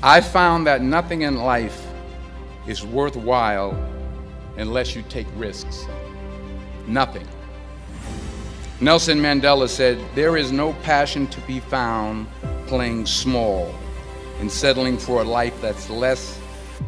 I found that nothing in life is worthwhile unless you take risks. Nothing. Nelson Mandela said, "There is no passion to be found playing small and settling for a life that's less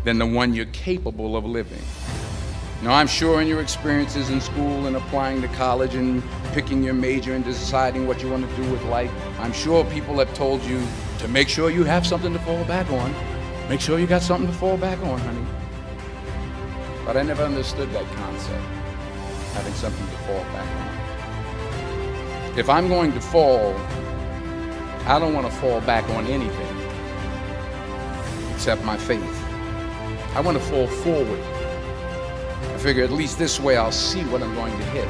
than the one you're capable of living." Now, I'm sure in your experiences in school and applying to college and picking your major and deciding what you want to do with life, I'm sure people have told you to make sure you have something to fall back on. Make sure you got something to fall back on, honey. But I never understood that concept, having something to fall back on. If I'm going to fall, I don't want to fall back on anything except my faith. I want to fall forward. I figure at least this way I'll see what I'm going to hit.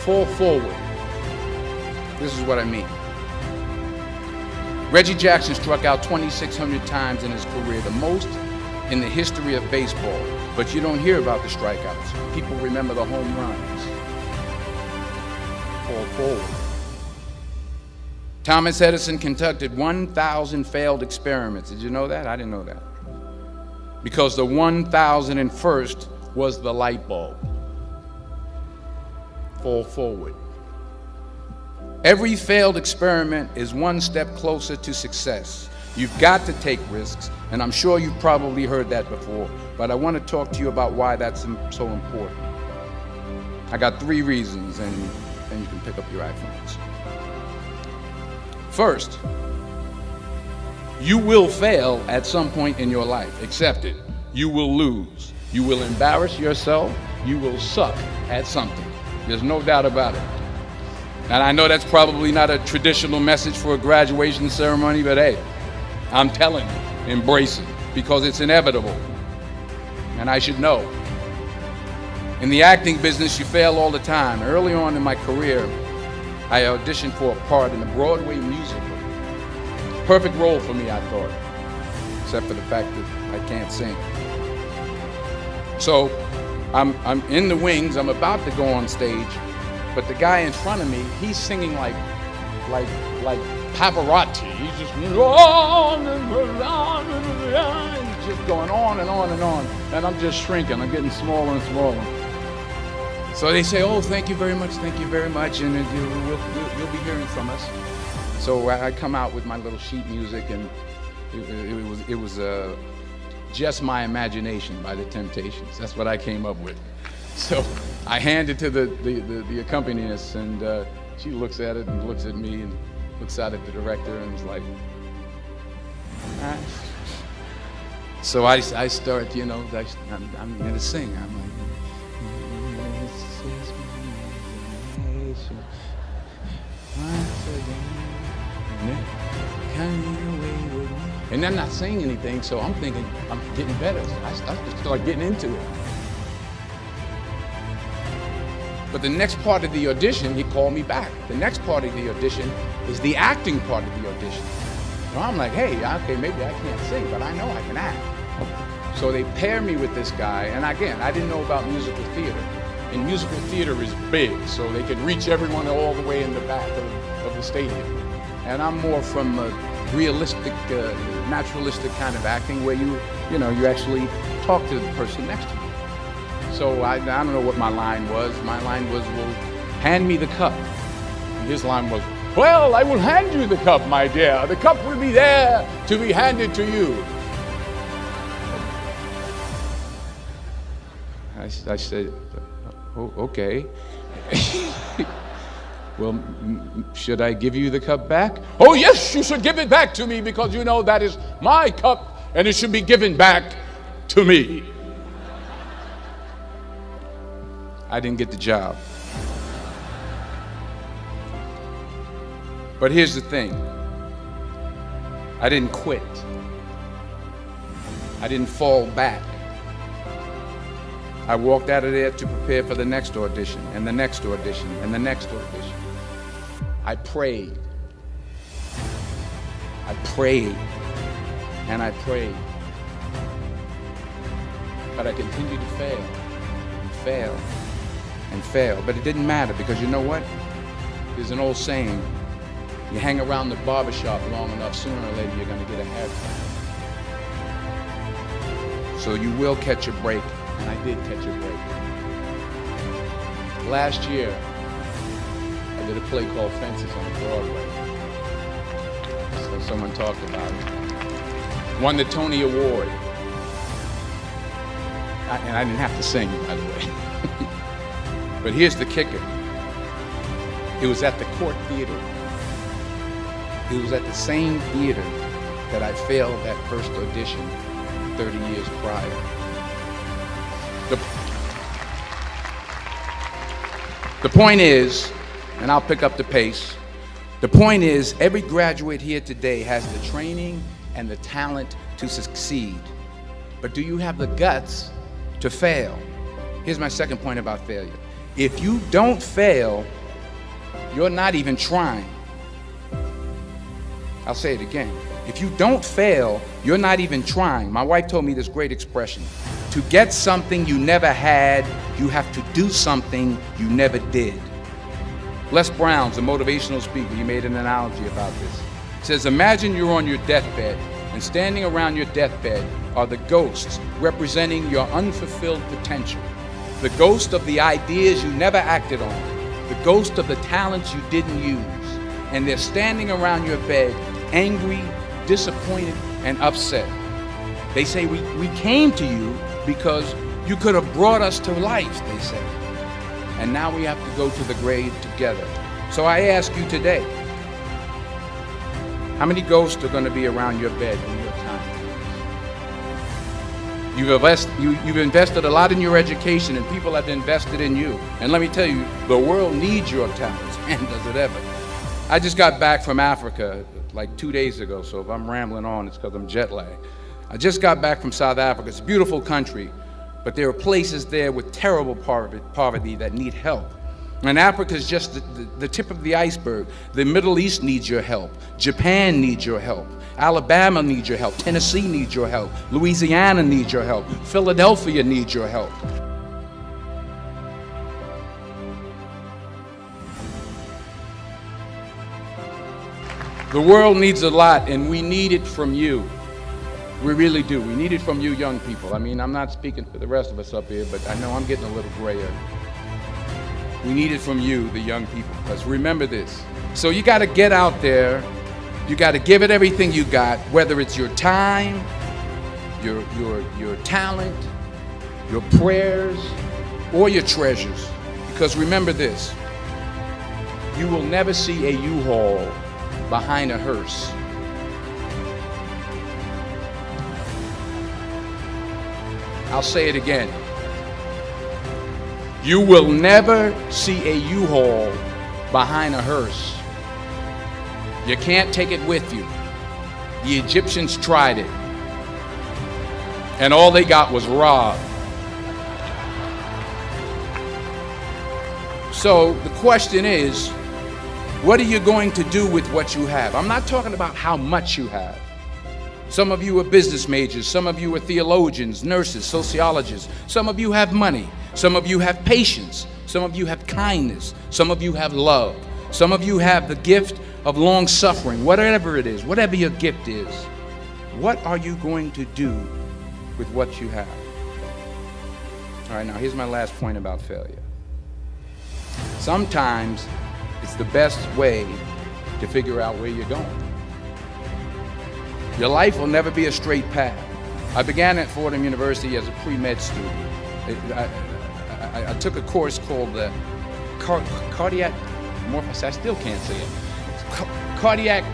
Fall forward. This is what I mean. Reggie Jackson struck out 2,600 times in his career, the most in the history of baseball. But you don't hear about the strikeouts. People remember the home runs. Fall forward. Thomas Edison conducted 1,000 failed experiments. Did you know that? I didn't know that. Because the 1,001st was the light bulb. Fall forward. Every failed experiment is one step closer to success. You've got to take risks, and I'm sure you've probably heard that before, but I want to talk to you about why that's so important. I got 3 reasons, and then you can pick up your iPhones. First, you will fail at some point in your life. Accept it. You will lose. You will embarrass yourself. You will suck at something. There's no doubt about it. And I know that's probably not a traditional message for a graduation ceremony, but hey, I'm telling you, embrace it, because it's inevitable. And I should know. In the acting business, you fail all the time. Early on in my career, I auditioned for a part in a Broadway musical. Perfect role for me, I thought, except for the fact that I can't sing. So I'm in the wings, I'm about to go on stage, but the guy in front of me, he's singing like Pavarotti. He's just on and on and on. He's just going on and on and on. And I'm just shrinking. I'm getting smaller and smaller. So they say, "Oh, thank you very much, and you'll be hearing from us." So I come out with my little sheet music, and it was Just My Imagination by The Temptations. That's what I came up with. So I hand it to the accompanist, and she looks at it and looks at me and looks out at the director and is like, ah. So I start, I'm going to sing. I'm like, and I'm not saying anything, so I'm thinking I'm getting better. So I start getting into it. But the next part of the audition, he called me back. The next part of the audition is the acting part of the audition. So I'm like, hey, okay, maybe I can't sing, but I know I can act. So they pair me with this guy, and again, I didn't know about musical theater. And musical theater is big, so they can reach everyone all the way in the back of the stadium. And I'm more from a realistic, naturalistic kind of acting where you actually talk to the person next to you. So I don't know what my line was. My line was, "Well, hand me the cup." And his line was, "Well, I will hand you the cup, my dear. The cup will be there to be handed to you." I said, "Oh, okay." "Well, should I give you the cup back?" "Oh, yes, you should give it back to me, because you know that is my cup and it should be given back to me." I didn't get the job. But here's the thing. I didn't quit. I didn't fall back. I walked out of there to prepare for the next audition, and the next audition, and the next audition. I prayed. I prayed. And I prayed. But I continued to fail, and fail, and fail. But it didn't matter, because you know what? There's an old saying, You hang around the barbershop long enough, sooner or later you're going to get a haircut. So you will catch a break, and I did catch a break. Last year, I did a play called Fences on Broadway. So someone talked about it. Won the Tony Award. And I didn't have to sing, by the way. But here's the kicker. It was at the Court Theater. It was at the same theater that I failed that first audition 30 years prior. The point is, and I'll pick up the pace, the point is every graduate here today has the training and the talent to succeed. But do you have the guts to fail? Here's my second point about failure. If you don't fail, you're not even trying. I'll say it again. If you don't fail, you're not even trying. My wife told me this great expression. To get something you never had, you have to do something you never did. Les Brown's a motivational speaker. He made an analogy about this. He says, imagine you're on your deathbed, and standing around your deathbed are the ghosts representing your unfulfilled potential. The ghost of the ideas you never acted on. The ghost of the talents you didn't use. And they're standing around your bed, angry, disappointed, and upset. They say, we came to you because you could have brought us to life, they say. And now we have to go to the grave together. So I ask you today, how many ghosts are going to be around your bed when your time comes? You've invested a lot in your education, and people have invested in you. And let me tell you, the world needs your talents, man, does it ever. I just got back from Africa like 2 days ago, so if I'm rambling on, it's because I'm jet lagged. I just got back from South Africa. It's a beautiful country, but there are places there with terrible poverty that need help. And Africa is just the tip of the iceberg. The Middle East needs your help. Japan needs your help. Alabama needs your help. Tennessee needs your help. Louisiana needs your help. Philadelphia needs your help. The world needs a lot, and we need it from you. We really do. We need it from you young people. I mean, I'm not speaking for the rest of us up here, but I know I'm getting a little grayer. We need it from you, the young people, because remember this. So you got to get out there. You got to give it everything you got, whether it's your time, your talent, your prayers, or your treasures. Because remember this. You will never see a U-Haul behind a hearse. I'll say it again. You will never see a U-Haul behind a hearse. You can't take it with you. The Egyptians tried it, and all they got was robbed. So the question is, what are you going to do with what you have? I'm not talking about how much you have. Some of you are business majors. Some of you are theologians, nurses, sociologists. Some of you have money. Some of you have patience. Some of you have kindness. Some of you have love. Some of you have the gift of long suffering. Whatever it is, whatever your gift is, what are you going to do with what you have? All right, now here's my last point about failure. Sometimes it's the best way to figure out where you're going. Your life will never be a straight path. I began at Fordham University as a pre-med student. I took a course called the cardiac morphogenesis. I still can't say it. Cardiac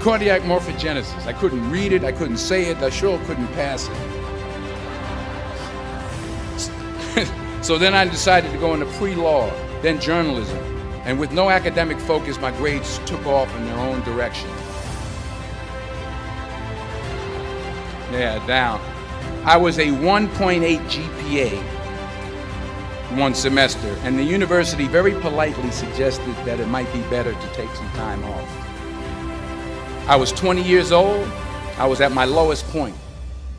morphogenesis. I couldn't read it. I couldn't say it. I sure couldn't pass it. So then I decided to go into pre-law, then journalism. And with no academic focus, my grades took off in their own direction. Yeah, down. I was a 1.8 GPA one semester, and the university very politely suggested that it might be better to take some time off. I was 20 years old. I was at my lowest point.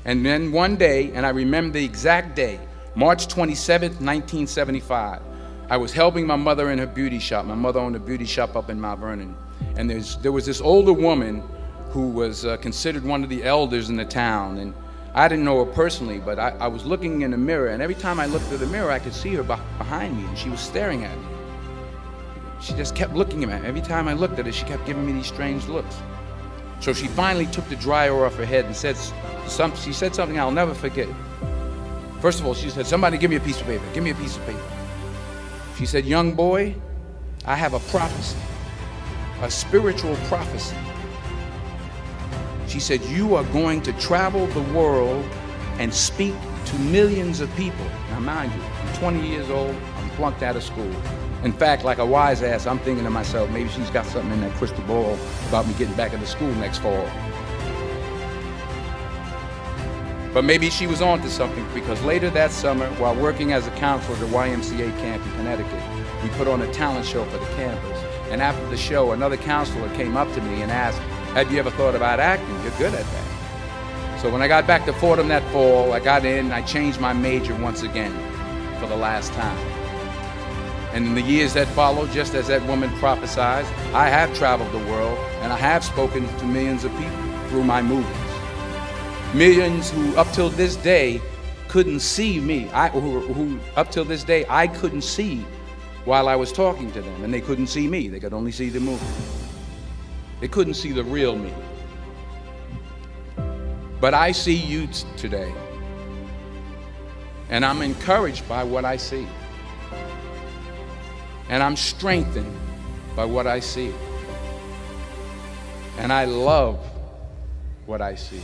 And then one day, and I remember the exact day, March 27th, 1975, I was helping my mother in her beauty shop. My mother owned a beauty shop up in Mount Vernon. And there was this older woman who was considered one of the elders in the town. And I didn't know her personally, but I was looking in the mirror, and every time I looked at the mirror, I could see her behind me, and she was staring at me. She just kept looking at me. Every time I looked at her, she kept giving me these strange looks. So she finally took the dryer off her head and she said something I'll never forget. First of all, she said, "Somebody give me a piece of paper. Give me a piece of paper." She said, "Young boy, I have a prophecy, a spiritual prophecy." She said, "You are going to travel the world and speak to millions of people." Now mind you, I'm 20 years old, I'm flunked out of school. In fact, like a wise ass, I'm thinking to myself, maybe she's got something in that crystal ball about me getting back into school next fall. But maybe she was on to something, because later that summer, while working as a counselor at the YMCA camp in Connecticut, we put on a talent show for the campus. And after the show, another counselor came up to me and asked, "Have you ever thought about acting? You're good at that." So when I got back to Fordham that fall, I got in and I changed my major once again for the last time. And in the years that followed, just as that woman prophesied, I have traveled the world and I have spoken to millions of people through my movies. Millions who up till this day couldn't see me, who up till this day I couldn't see while I was talking to them, and they couldn't see me, they could only see the movie. They couldn't see the real me. But I see you today, and I'm encouraged by what I see. And I'm strengthened by what I see. And I love what I see.